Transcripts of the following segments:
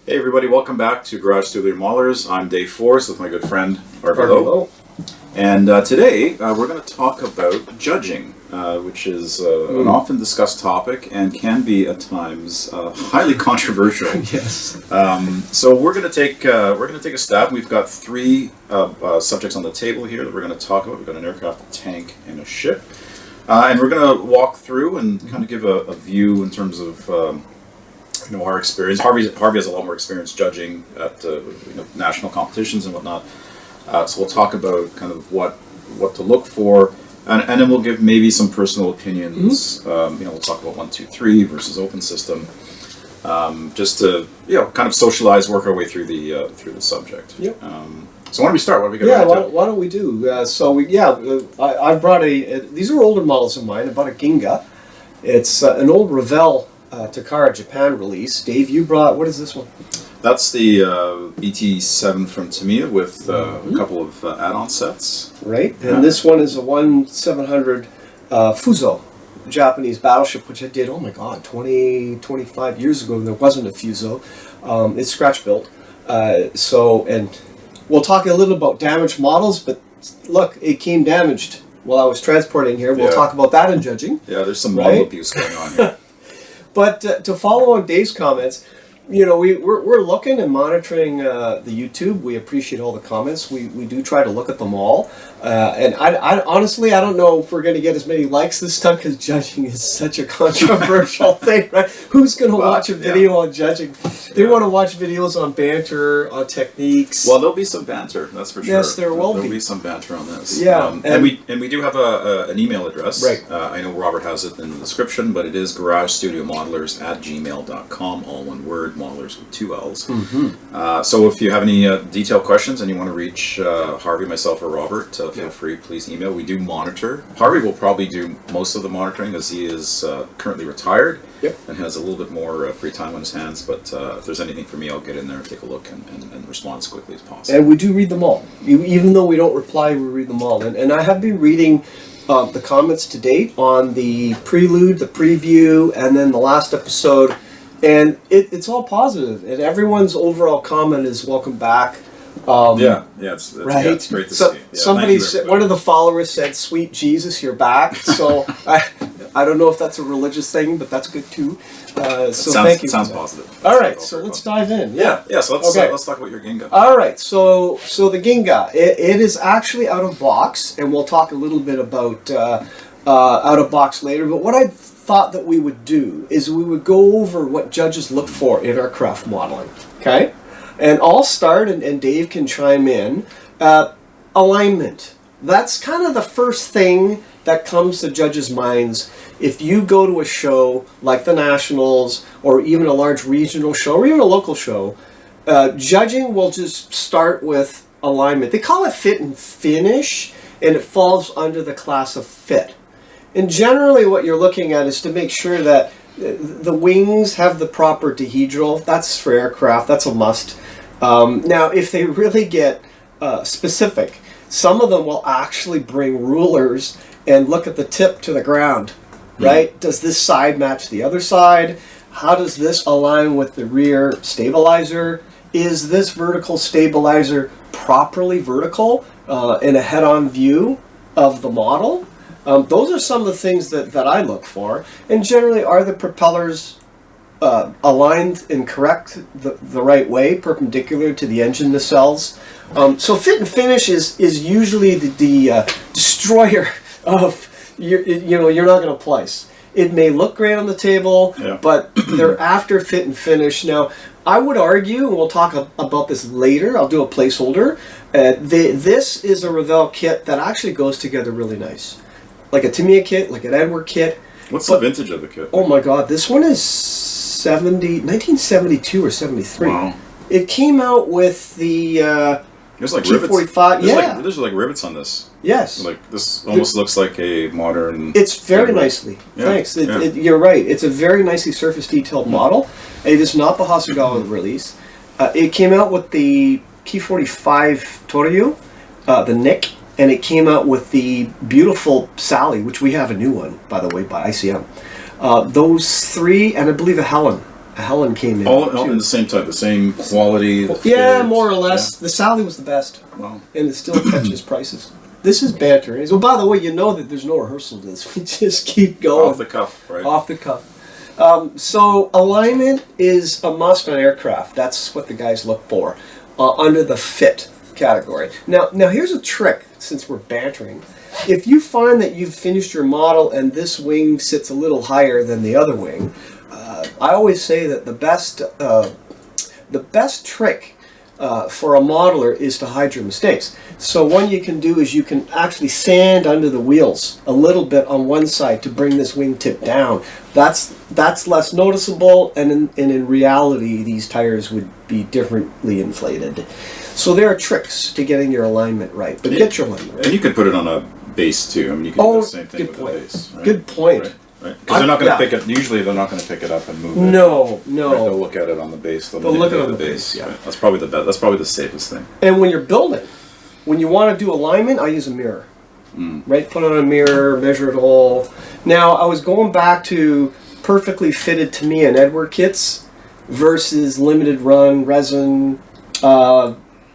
Hey everybody, welcome back to Garage Studio Maulers. I'm Dave Forrest with my good friend Harvey Lowe. And today we're going to talk about judging, which is an often discussed topic and can be at times highly controversial. Yes. So we're going to take a stab. We've got three subjects on the table here that we're going to talk about. We've got an aircraft, a tank, and a ship. And we're going to walk through and kind of give a view in terms of our experience. Harvey has a lot more experience judging at national competitions and whatnot. So we'll talk about kind of what to look for, and then we'll give maybe some personal opinions. We'll talk about 1, 2, 3 versus open system, just to kind of socialize, work our way through the subject. Yep. So why don't we start? What do we got? Yeah, why don't we do? I brought these are older models of mine. I bought a Ginga. It's an old Revell Takara Japan release. Dave, you brought, what is this one? That's the BT7 from Tamiya with a couple of add-on sets. Right, and this one is a 1700 Fuso, Japanese battleship, which I did, 25 years ago. There wasn't a Fuso. It's scratch built. And we'll talk a little about damaged models, but look, it came damaged while I was transporting here. We'll talk about that in judging. Yeah, there's some model abuse going on here. But to follow on Dave's comments, we're looking and monitoring the YouTube. We appreciate all the comments. We do try to look at them all. And I honestly, I don't know if we're going to get as many likes this time because judging is such a controversial thing, right? Who's going to watch a video on judging? They want to watch videos on banter, on techniques. Well, there'll be some banter, that's for sure. Yes, there'll be some banter on this. Yeah, and we do have an email address. Right. I know Robert has it in the description, but it is garagestudiomodelers@gmail.com, all one word. Modelers with 2 L's. So if you have any detailed questions and you want to reach Harvey, myself, or Robert, feel free, please email. We do monitor. Harvey will probably do most of the monitoring as he is currently retired and has a little bit more free time on his hands, but if there's anything for me, I'll get in there and take a look and respond as quickly as possible. And we do read them all. Even though we don't reply, we read them all. And I have been reading the comments to date on the prelude, the preview, and then the last episode. And it's all positive, and everyone's overall comment is welcome back. It's right? Yeah, it's great to see. Yeah, somebody said, one of the followers said, "Sweet Jesus, you're back." So I don't know if that's a religious thing, but that's good too. Thank you. Sounds positive. All right, so let's dive in. Yeah. So let's talk about your Ginga. All right, so the Ginga, it is actually out of box, and we'll talk a little bit about out of box later. But what I thought that we would do is we would go over what judges look for in our craft modeling. Okay, and I'll start, and Dave can chime in. Alignment. That's kind of the first thing that comes to judges' minds. If you go to a show like the Nationals, or even a large regional show, or even a local show, judging will just start with alignment. They call it fit and finish, and it falls under the class of fit. And generally what you're looking at is to make sure that the wings have the proper dihedral. That's for aircraft, that's a must. Now, if they really get specific, some of them will actually bring rulers and look at the tip to the ground, right? Does this side match the other side? How does this align with the rear stabilizer? Is this vertical stabilizer properly vertical in a head-on view of the model? Those are some of the things that I look for. And generally, are the propellers aligned and correct the right way, perpendicular to the engine nacelles? So fit and finish is usually the destroyer of, you're not going to place. It may look great on the table, but they're after fit and finish. Now, I would argue, and we'll talk about this later, I'll do a placeholder, this is a Revell kit that actually goes together really nice. Like a Tamiya kit, like an Edward kit. What's the vintage of the kit? Oh my God, this one is 1972 or 73. Wow. It came out with the There's like T45. rivets. There's like rivets on this. Yes. Like this almost looks like a modern. It's very nicely. Thanks. You're right. It's a very nicely surface detailed model. It is not the Hasegawa release. It came out with the T45 Toryu, the Nick, and it came out with the beautiful Sally, which we have a new one, by the way, by ICM. Those three, and I believe a Helen. Helen came in. All too. in the same type, the same quality. the Yeah, fit, more or less. The Sally was the best, Yeah. Well, and it still fetches prices. This is banter. So, by the way, you know that there's no rehearsal to this. We just keep going. off the cuff, right? Off the cuff. So alignment is a must on aircraft. That's what the guys look for under the fit category. Now here's a trick. Since we're bantering, if you find that you've finished your model and this wing sits a little higher than the other wing, I always say that the best trick for a modeler is to hide your mistakes. So one you can do is you can actually sand under the wheels a little bit on one side to bring this wingtip down. That's less noticeable, and in reality, these tires would be differently inflated. So there are tricks to getting your alignment right, but get your alignment right. And you could put it on a base too. I mean, you can do the same thing good with point. the base. Right? Good point. Right? Because they're not going to Yeah. pick it. Usually, they're not going to pick it up and move it. No. Right? They'll look at it on the base. They'll look at it on the base, yeah. Right? That's probably the best. That's probably the safest thing. And when you're building, when you want to do alignment, I use a mirror. Right? Put on a mirror, measure it all. Now, I was going back to perfectly fitted Tamiya and Edward kits versus limited run resin.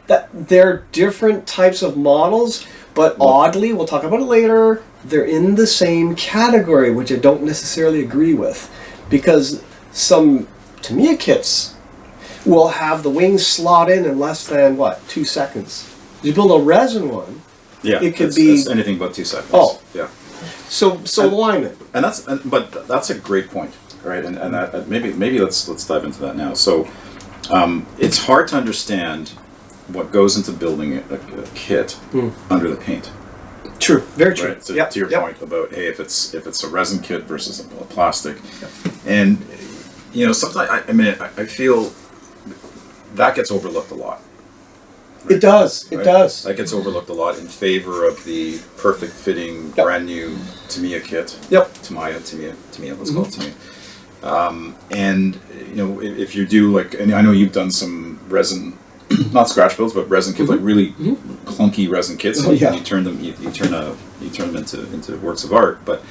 That they're different types of models, but oddly, we'll talk about it later, they're in the same category, which I don't necessarily agree with, because some Tamiya kits will have the wings slot in less than 2 seconds. You build a resin one, Yeah, it could it's, be it's anything but 2 seconds. Oh. yeah. so alignment. But that's a great point, right? And that, maybe let's dive into that now. So it's hard to understand what goes into building a kit under the paint. True, very true. Right. So to your point about if it's a resin kit versus a plastic, and sometimes I feel that gets overlooked a lot. It does. It Right? does. That gets overlooked a lot in favor of the perfect fitting, brand new Tamiya kit. Yep. Tamiya, let's call it Tamiya. And if you do and I know you've done some resin, not scratch builds, but resin kits, like really clunky resin kits. Oh, yeah. You turn them into works of art, but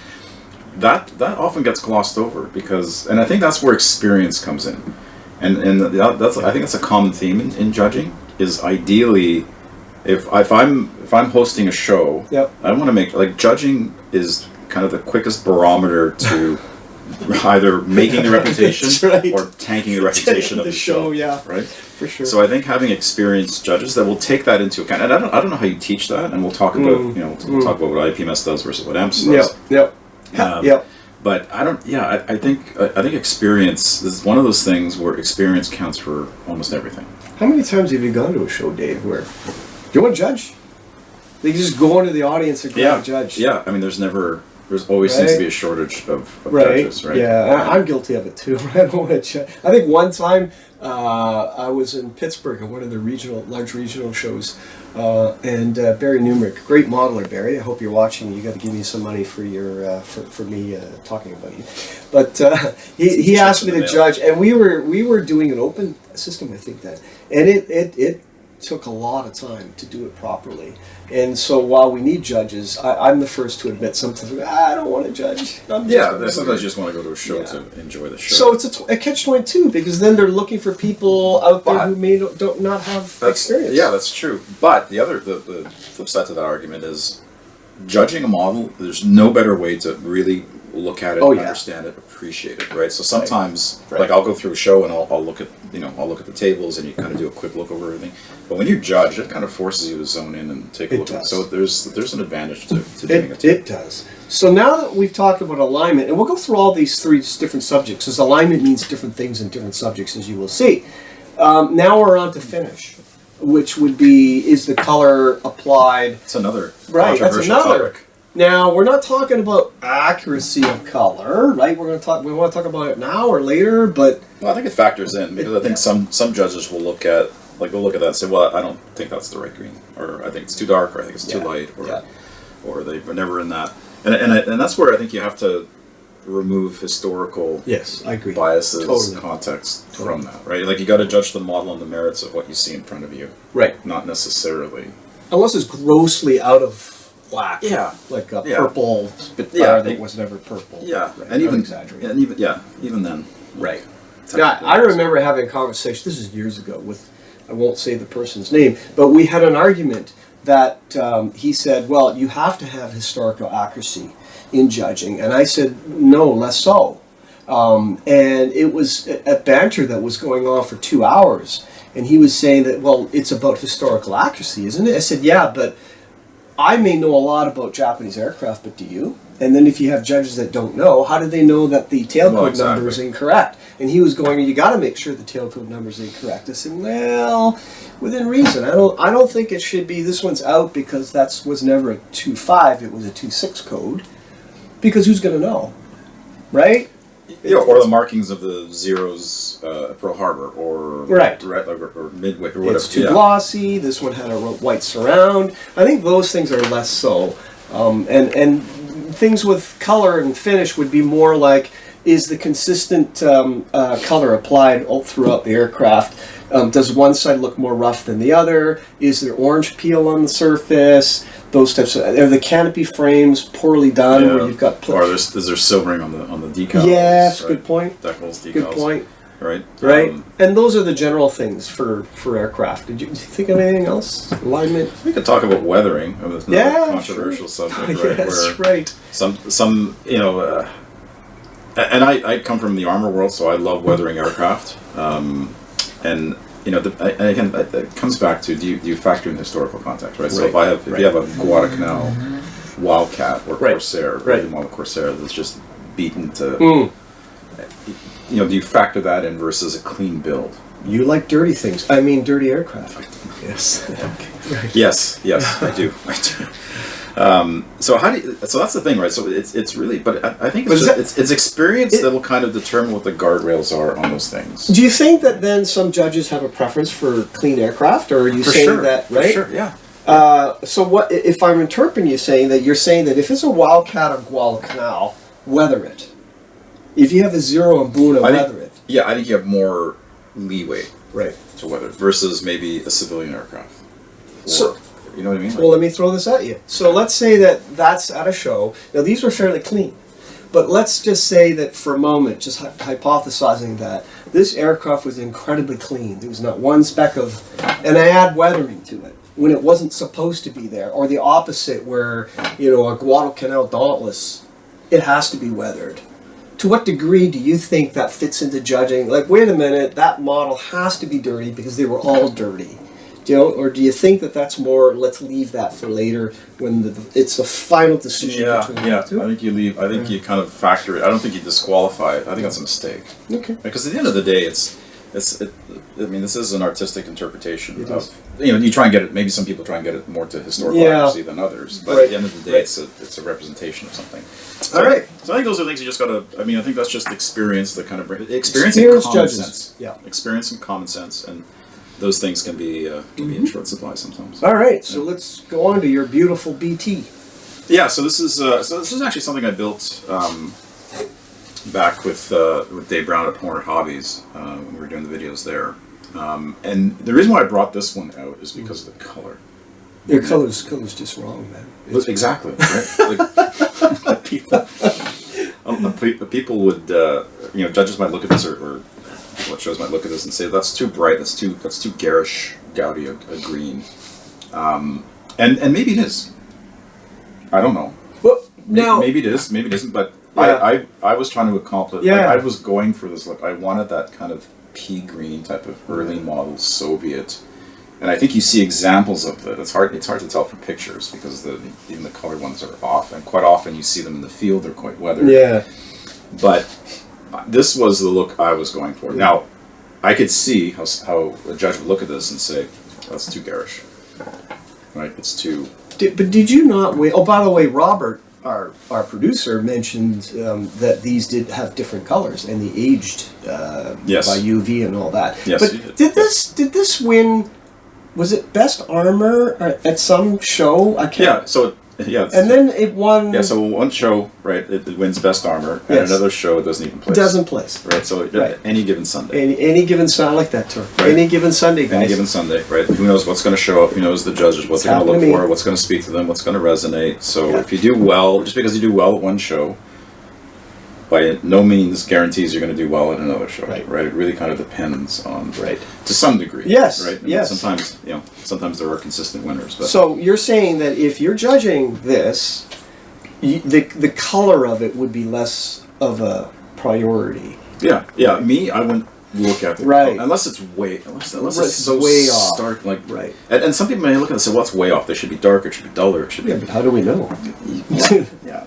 that often gets glossed over and I think that's where experience comes in, and I think that's a common theme in judging. Is ideally, if I'm hosting a show, I want to make judging is kind of the quickest barometer to either making the reputation right. or tanking the reputation of the show. Yeah, right. For sure. So I think having experienced judges that will take that into account, and I don't know how you teach that, and we'll talk about we'll talk about what IPMS does versus what AMPS does. Yep. But I don't. Yeah, I think experience is one of those things where experience counts for almost everything. How many times have you gone to a show, Dave, where you want to judge? They just go into the audience and grab a judge. Yeah, I mean, there's always seems to be a shortage of judges, right? Yeah, I'm guilty of it too. I don't want to judge. I think one time I was in Pittsburgh at one of the large regional shows, and Barry Newmark, great modeler, Barry. I hope you're watching. You got to give me some money for your for me talking about you. But he asked me to judge, and we were doing an open system, I think that, and it took a lot of time to do it properly. And so while we need judges, I'm the first to admit sometimes I don't want to judge. Sometimes you just want to go to a show to enjoy the show. So it's a catch-22 because then they're looking for people out there who may not have experience. Yeah, that's true. But the flip side to that argument is judging a model. There's no better way to really look at it, understand it, appreciate it, right? So sometimes, I'll go through a show and I'll look at the tables and you kind of do a quick look over everything. But when you judge, it kind of forces you to zone in and take a look at it. So there's an advantage to doing it. It does. So now that we've talked about alignment, and we'll go through all these 3 different subjects, because alignment means different things in different subjects, as you will see. Now we're on to finish, which would be, is the color applied? It's another controversial topic. Now, we're not talking about accuracy of color, right? We want to talk about it now or later, but... Well, I think it factors in, because I think some judges will look at that and say, well, I don't think that's the right green, or I think it's too dark, or I think it's too light, or they were never in that. And that's where I think you have to remove historical I agree. biases, context from that, right? You got to judge the model on the merits of what you see in front of you. Right. Not necessarily... Unless it's grossly out of black. Yeah. Like a purple Spitfire that was never purple. Yeah. Right. And even exaggerating. And even then. Right. Yeah, I remember having a conversation, this is years ago, with, I won't say the person's name, but we had an argument that he said, well, you have to have historical accuracy in judging. And I said, no, less so. And it was a banter that was going on for 2 hours. And he was saying that, well, it's about historical accuracy, isn't it? I said, yeah, but I may know a lot about Japanese aircraft, but do you? And then if you have judges that don't know, how do they know that the tailcode number is incorrect? And he was going, you got to make sure the tailcode number is incorrect. I said, well, within reason. I don't think it should be, this one's out because that was never a 2.5, it was a 2.6 code. Because who's going to know? Right? Yeah, or the markings of the zeros at Pearl Harbor, or or Midway, or whatever. It's too glossy. This one had a white surround. I think those things are less so, and things with color and finish would be more like, is the consistent color applied all throughout the aircraft? Does one side look more rough than the other? Is there orange peel on the surface? Those types of, are the canopy frames poorly done? Yeah. Where you've got or is there silvering on the decals? Yes, right? good point. Decals, decals. Good point. Right. Right. And those are the general things for aircraft. Did you think of anything else? Alignment. We could talk about weathering. That's another controversial subject, right? Yes, right. Some and I come from the armor world, so I love weathering aircraft. And again, it comes back to do you factor in historical context, right? So if you have a Guadalcanal Wildcat or Corsair, early model Corsair that's just beaten to, do you factor that in versus a clean build? You like dirty things. I mean, dirty aircraft. Yes. Right. Yes, I do. So that's the thing, right? So it's really, but I think it's experience that'll kind of determine what the guardrails are on those things. Do you think that then some judges have a preference for clean aircraft, or are you saying that, right? For sure, yeah. So what if I'm interpreting you saying that you're saying that if it's a Wildcat or Guadalcanal, weather it. If you have a Zero and Buna, weather it. Yeah, I think you have more leeway, right, to weather versus maybe a civilian aircraft. So. You know what I mean? Well, let me throw this at you. So let's say that that's at a show. Now, these were fairly clean. But let's just say that for a moment, just hypothesizing that this aircraft was incredibly clean. There was not one speck of... And I add weathering to it when it wasn't supposed to be there. Or the opposite where, a Guadalcanal Dauntless, it has to be weathered. To what degree do you think that fits into judging? Like, wait a minute, that model has to be dirty because they were all dirty. Or do you think that that's more, let's leave that for later when it's a final decision between the two? I think you leave. I think you kind of factor it. I don't think you disqualify it. I think that's a mistake. Okay. Because at the end of the day, I mean, this is an artistic interpretation of, you try and get it, maybe some people try and get it more to historical accuracy than others, but at the end of the day, it's a representation of something. So, all right. So I think those are things you just gotta, I think that's just experience that kind of experience and common judges. sense. Yeah. Experience and common sense, and those things can be in short supply sometimes. All right, so let's go on to your beautiful BT. Yeah, so this is actually something I built back with Dave Brown at Hornet Hobbies when we were doing the videos there. And the reason why I brought this one out is because of the color. Your color's just wrong, man. Exactly. Right? People would, judges might look at this or what shows might look at this and say that's too bright, that's too garish, gaudy a green, and maybe it is. I don't know. Well, now maybe it is, maybe it isn't. But yeah. I was trying to accomplish. Yeah. I was going for this look. I wanted that kind of pea green type of early model Soviet, and I think you see examples of that. It's hard to tell from pictures because even the color ones are off, and quite often you see them in the field. They're quite weathered. Yeah. But this was the look I was going for. Now, I could see how a judge would look at this and say, that's too garish. Right? It's too... But did you not wait? Oh, by the way, Robert, our producer, mentioned that these did have different colors and they aged yes. by UV and all that. Yes, but did this win... Was it Best Armor at some show? I can't... Yeah, so... Yeah, and then it won... Yeah, so one show, right, it wins Best Armor, and another show it doesn't even place. Doesn't place. Right, so any given Sunday. Any given Sunday, I like that term. Right. Any given Sunday, guys. Any given Sunday, right? Who knows what's going to show up, who knows the judges, what they're going to look for, what's going to speak to them, what's going to resonate. So if you do well, just because you do well at one show, by no means guarantees you're going to do well at another show, Right. right? It really kind of depends on, Right. to some degree. Yes, right. And yes. Sometimes there are consistent winners, but So you're saying that if you're judging this, the color of it would be less of a priority. yeah. Me, I wouldn't look at the Right. unless it's unless Unless it's it's so way off. stark, like Right. And some people may look at it and say, "Well, it's way off. They should be darker. It should be duller. It should be." Yeah, but how do we know? Yeah.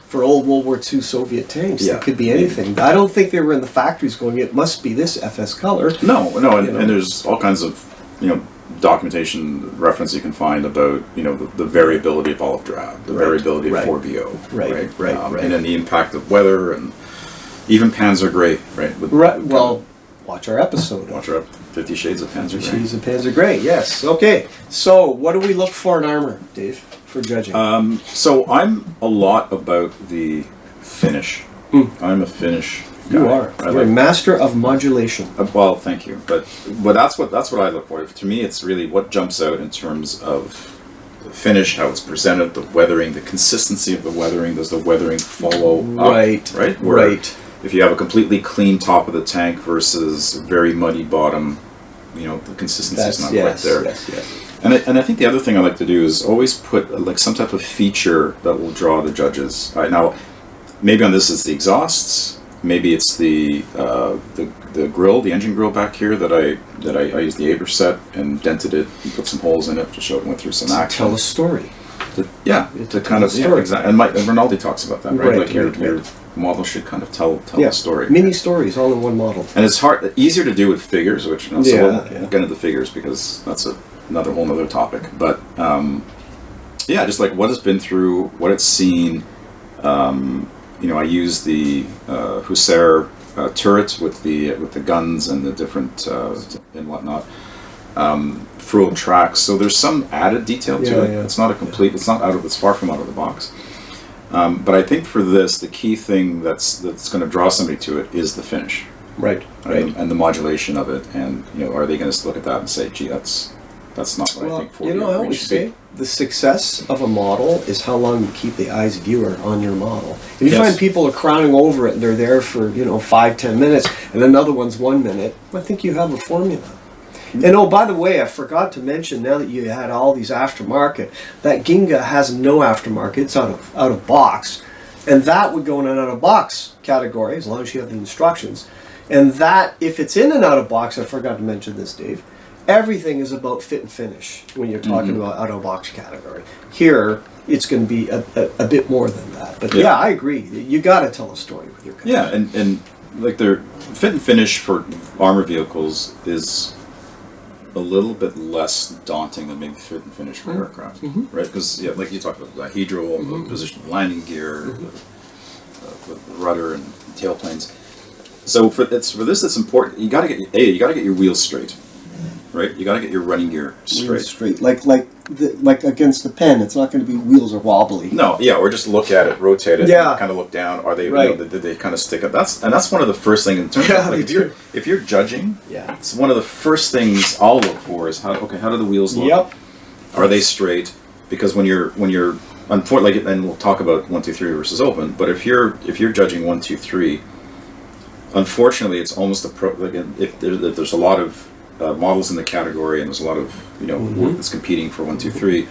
For old World War II Soviet tanks, Yeah. it could be anything. I don't think they were in the factories going, it must be this FS color. No, and, You know. and there's all kinds of, documentation reference you can find about, the variability of olive drab, the Right, variability of right. 4BO, Right, right. and then the impact of weather, and even Panzer Gray, right? Right. Well, watch our episode. watch our 50 Shades of Panzer Gray. She's a Panzer Gray, yes. Okay, so what do we look for in armor, Dave, for judging? So I'm a lot about the finish. I'm a finish guy. you are. I You're a like- master of modulation. Well, thank you, but that's what I look for. To me, it's really what jumps out in terms of the finish, how it's presented, the weathering, the consistency of the weathering. Does the weathering follow Right, up? Right. Where right. If you have a completely clean top of the tank versus a very muddy bottom, the consistency is not yes, right there. yes. And I think the other thing I like to do is always put like some type of feature that will draw the judges. Now, maybe on this it's the exhausts. Maybe it's the grill, the engine grill back here that I used the Aber set and dented it and put some holes in it to show it went through some action. Tell a story. To to kind of tell a story. exactly. And Rinaldi talks about that, right? Right, Like your right. model should kind of tell Yeah, a story. Mini stories all in one model. And it's easier to do with figures, which so Yeah, we'll yeah. get into figures because that's another whole other topic. But just like what it's been through, what it's seen. I use the Hussar turret with the guns and the different and whatnot. Frilled tracks, so there's some added detail to it. Yeah. It's not a complete. It's not it's far from out of the box. But I think for this, the key thing that's going to draw somebody to it is the finish, Right, right. and the modulation of it. And are they going to look at that and say, "Gee, that's not what I think for I always say the success of a model is how long you keep the eyes viewer on your model. If you Yes. find people are crowding over it and they're there for 5-10 minutes and another one's 1 minute, I think you have a formula. And oh, by the way, I forgot to mention, now that you had all these aftermarket, that Ginga has no aftermarket. It's out of box, and that would go in an out of box category as long as you have the instructions. And that, if it's in an out of box, I forgot to mention this, Dave. Everything is about fit and finish when you're talking about out of box category. Here, it's going to be a bit more than that. But yeah, I agree. You got to tell a story with your cars. Yeah, and like their fit and finish for armor vehicles is a little bit less daunting than maybe fit and finish for aircraft, right? Because like you talked about the dihedral, the position of landing gear, the rudder and tailplanes. So for this, it's important. You got to get your wheels straight, right? You got to get your running gear straight. Straight, like against the pen, it's not going to be wheels are wobbly. No, yeah, or just look at it, rotate it, Yeah. and kind of look down. Are they? Right. Did they kind of stick up? That's one of the first things in terms Yeah, of like they do. if you're judging. Yeah. It's one of the first things I'll look for is how do the wheels look? Yep. Are they straight? Because when you're unfortunately, and we'll talk about 1, 2, 3 versus open. But if you're judging 1, 2, 3, unfortunately, it's almost if there's a lot of models in the category and there's a lot of work that's competing for 1, 2, 3.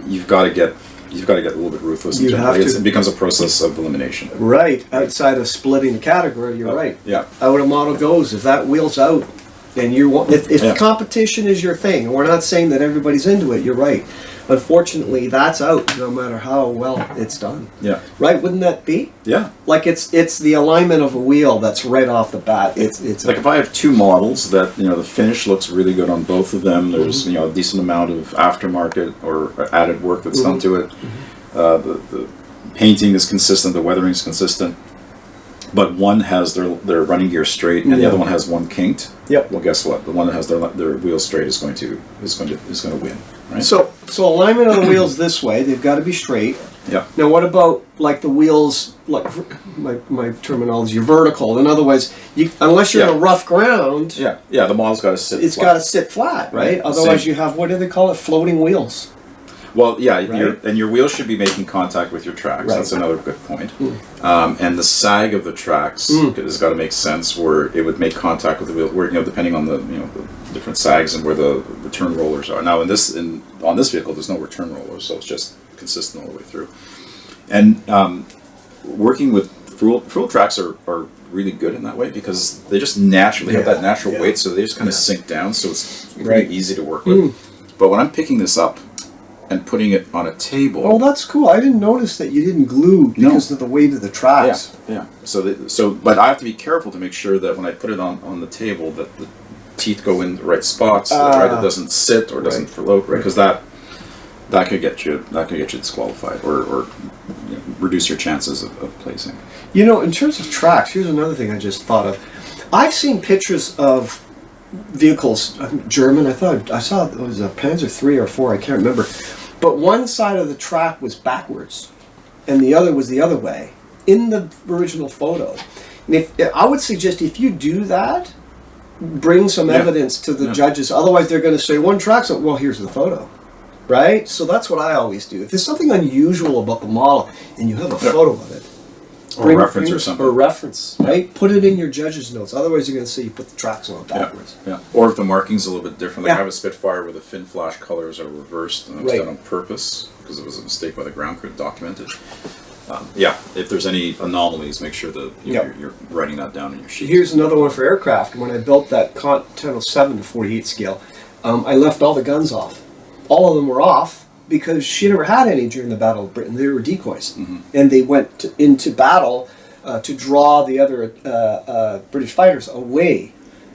You've got to get a little bit ruthless. You have to. It becomes a process of elimination. Right, outside of splitting the category, you're right. Yeah. Out a model goes, if that wheel's out, and if Yeah. competition is your thing, and we're not saying that everybody's into it, you're right. Unfortunately, that's out no matter how well it's done. Yeah. Right, wouldn't that be? Yeah. Like it's the alignment of a wheel that's right off the bat. It's Like if I have two models that the finish looks really good on both of them, there's a decent amount of aftermarket or added work that's done to it. The painting is consistent, the weathering is consistent, but one has their running gear straight and the other one has one kinked. Yep. Well, guess what? The one that has their wheels straight is going to win. Right. So alignment of the wheels this way, they've got to be straight. Yeah. Now, what about like the wheels? Like my terminology, vertical. In other words, unless you're in a rough ground, Yeah. The model's got to sit. it's flat. got to sit flat, right? Right. Otherwise, Same. you have, what do they call it? Floating wheels. Well, yeah, Right? your wheels should be making contact with your tracks. Right. That's another good point. And the sag of the tracks has got to make sense where it would make contact with the wheel, where depending on the the different sags and where the return rollers are. Now, on this vehicle, there's no return rollers, so it's just consistent all the way through. And working with fuel tracks are really good in that way because they just naturally have that natural weight, so they just kind of sink down, so it's pretty easy to work with. But when I'm picking this up and putting it on a table, Oh, that's cool. I didn't notice that you didn't glue because of the weight of the tracks. yeah. But I have to be careful to make sure that when I put it on the table, that the teeth go in the right spots, that it doesn't sit or doesn't float, right? Because that could get you disqualified or reduce your chances of placing. In terms of tracks, here's another thing I just thought of. I've seen pictures of vehicles, German. I saw it was a Panzer III or IV. I can't remember, but one side of the track was backwards, and the other was the other way in the original photo. And I would suggest if you do that, bring some evidence to the judges. Otherwise, they're going to say one track. So, well, here's the photo, right? So that's what I always do. If there's something unusual about the model and you have a photo of it. Or reference or something. Or reference, right? Put it in your judge's notes. Otherwise, you're going to say you put the tracks on backwards. Yeah. Or if the marking's a little bit different, like I have a Spitfire where the fin flash colors are reversed, and it was done on purpose because it was a mistake by the ground crew documented. If there's any anomalies, make sure that you're writing that down in your sheet. Here's another one for aircraft. When I built that Continental 7 to 48 scale, I left all the guns off. All of them were off because she never had any during the Battle of Britain. They were decoys. And they went into battle to draw the other British fighters away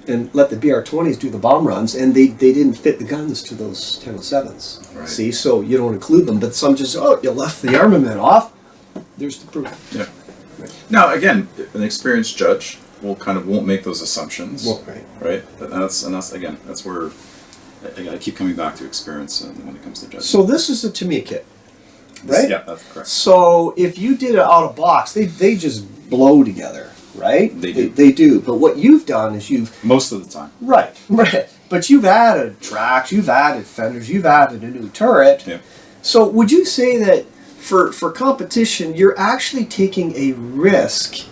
and let the BR-20s do the bomb runs, and they didn't fit the guns to those 1007s. Right. See, so you don't include them, but some just, you left the armament off. There's the proof. Yeah. Now, again, an experienced judge won't make those assumptions. Well, right. And that's where I keep coming back to experience when it comes to judging. So this is the Tamiya kit, right? Yeah, that's correct. So if you did it out of box, they just blow together, right? They do. They do. But what you've done is Most of the time. Right. But you've added tracks, you've added fenders, you've added a new turret. Yeah. So would you say that for competition, you're actually taking a risk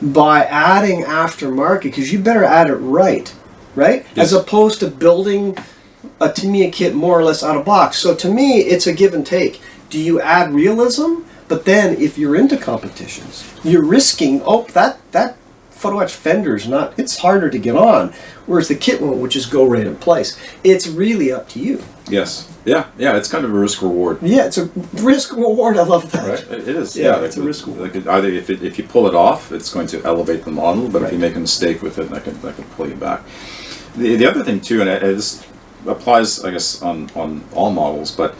by adding aftermarket, because you better add it right? Yes. As opposed to building a Tamiya kit more or less out of box. So to me, it's a give and take. Do you add realism? But then if you're into competitions, you're risking, that photo etch fender's it's harder to get on. Whereas the kit won't just go right in place. It's really up to you. Yes. Yeah. It's kind of a risk reward. Yeah, it's a risk reward. I love that. Right. It is. Yeah, it's a risk reward. Either if you pull it off, it's going to elevate the model, but if you make a mistake with it, that can pull you back. The other thing too, and this applies, I guess, on all models, but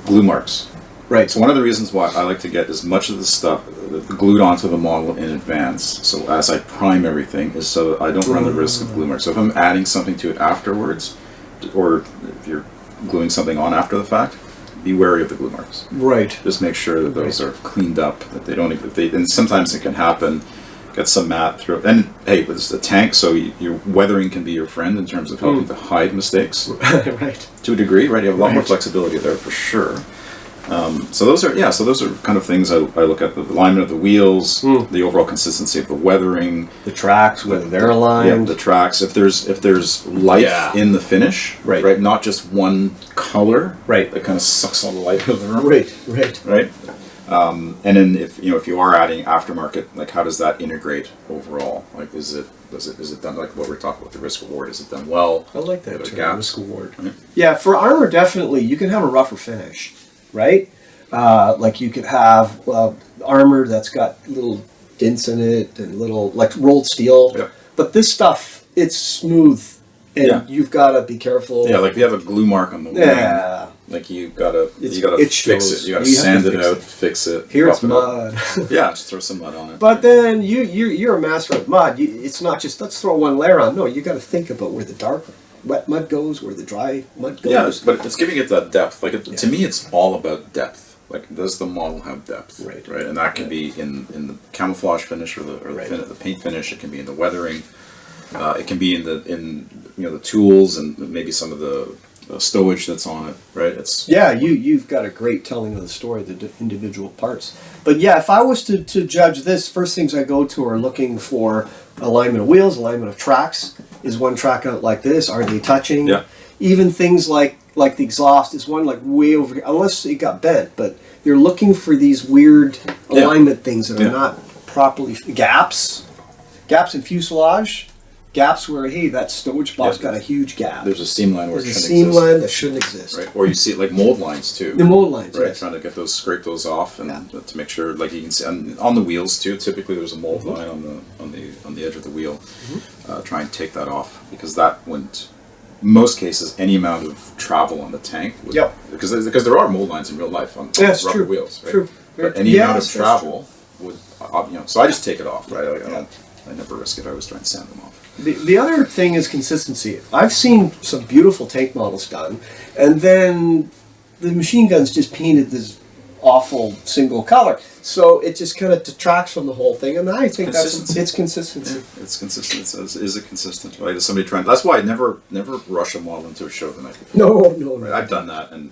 glue marks. Right. So one of the reasons why I like to get as much of the stuff glued onto the model in advance, so as I prime everything, is so that I don't run the risk of glue marks. So if I'm adding something to it afterwards, or if you're gluing something on after the fact, be wary of the glue marks. Right. Just make sure that those are cleaned up, that they don't, and sometimes it can happen, get some mat through, and hey, it's a tank, so your weathering can be your friend in terms of helping to hide mistakes. Right. To a degree, right? You have a lot more flexibility there for sure. So those are kind of things I look at: the alignment of the wheels, the overall consistency of the weathering, The tracks, whether they're aligned. yeah, the tracks. If there's life in the finish, Right. Not just one color, Right. that kind of sucks all the life out of the room, Right. And then if you are adding aftermarket, like how does that integrate overall? Like is it done like what we're talking about, the risk reward? Is it done well? I like that Are there term, gaps? risk reward. Right. Yeah, for armor, definitely, you can have a rougher finish, right? Like you could have armor that's got little dents in it and little, like rolled steel. Yeah. But this stuff, it's smooth, and you've got to be careful. Yeah, like if you have a glue mark on the wing, like you gotta it fix shows. it. You gotta You have sand to it fix out, it. fix it. Here it's rough it up. mud. Yeah, just throw some mud on it. But then you're a master of mud. It's not just let's throw one layer on. No, you got to think about where the dark wet mud goes, where the dry mud goes. Yeah, but it's giving it that depth. Like to me, it's all about depth. Like, does the model have depth? Right. And that can be in the camouflage finish or the the paint finish. It can be in the weathering. It can be in the tools and maybe some of the stowage that's on it, right? It's Yeah, you've got a great telling of the story, the individual parts. But yeah, if I was to judge this, first things I go to are looking for alignment of wheels, alignment of tracks. Is one track out like this? Are they touching? Yeah. Even things like the exhaust, is one like way over here, unless it got bent, but you're looking for these weird Yeah. alignment things that are Yeah. not properly gaps in fuselage. Gaps where, hey, that stowage box Yeah. got a huge gap. there's a seam line where There's it a shouldn't seam exist, line that shouldn't exist. right? Or you see like mold lines too. The mold lines, Right, yes. trying to get those, scrape those off, and Yeah. to make sure, like you can see on the wheels too. Typically, there's a mold line on the edge of the wheel. Try and take that off because that wouldn't. Most cases, any amount of travel on the tank. Would, Yep. Because there are mold lines in real life on Yeah, it's rubber true. wheels, right? True. But any Yes, amount of that's travel would, so I just take it off, right? I never risk it. I always try and sand them off. The other thing is consistency. I've seen some beautiful tank models done, and then the machine gun's just painted this awful single color. So it just kind of detracts from the whole thing, and I think Consistency. it's consistency. It's consistent. Is it consistent? Right? Is somebody trying? That's why I never rush a model into a show the night before. No. Right? I've done that and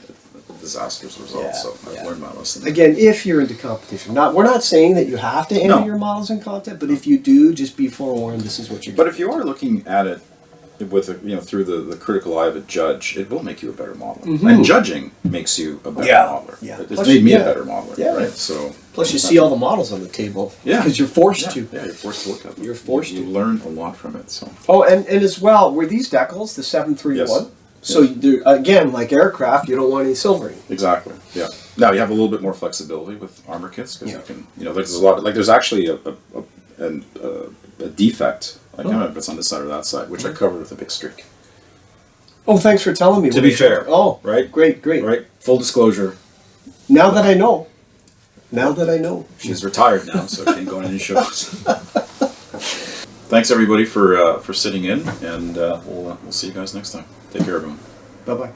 disastrous results. Yeah, So I've yeah. learned my lesson. Again, if you're into competition, we're not saying that you have to enter No. your models in content, but if you do, just be forewarned. This is what you're. But if you are looking at it with through the critical eye of a judge, it will make you a better modeler. And judging makes you a better Yeah, modeler. yeah. It's Plus, made me yeah. a better modeler. Yeah. Right. So Plus, you see all the models on the table. Yeah. Because you're forced to. Yeah, you're forced to look at them. You're forced You to. learn a lot from it. So Oh, and as well, were these decals the 731? Yes. So again, like aircraft, you don't want any silvering. exactly. Yeah. Now you have a little bit more flexibility with armor kits because Yeah. you can like there's a lot there's actually a defect. I can't remember if it's on this side or that side, which I covered with a big streak. Oh, thanks for telling me. To be fair, Oh, right? great. Right. Full disclosure. Now that I know. Now that I know. She's retired now, so she ain't going to any shows. Thanks everybody for sitting in, and we'll see you guys next time. Take care, everyone. Bye bye.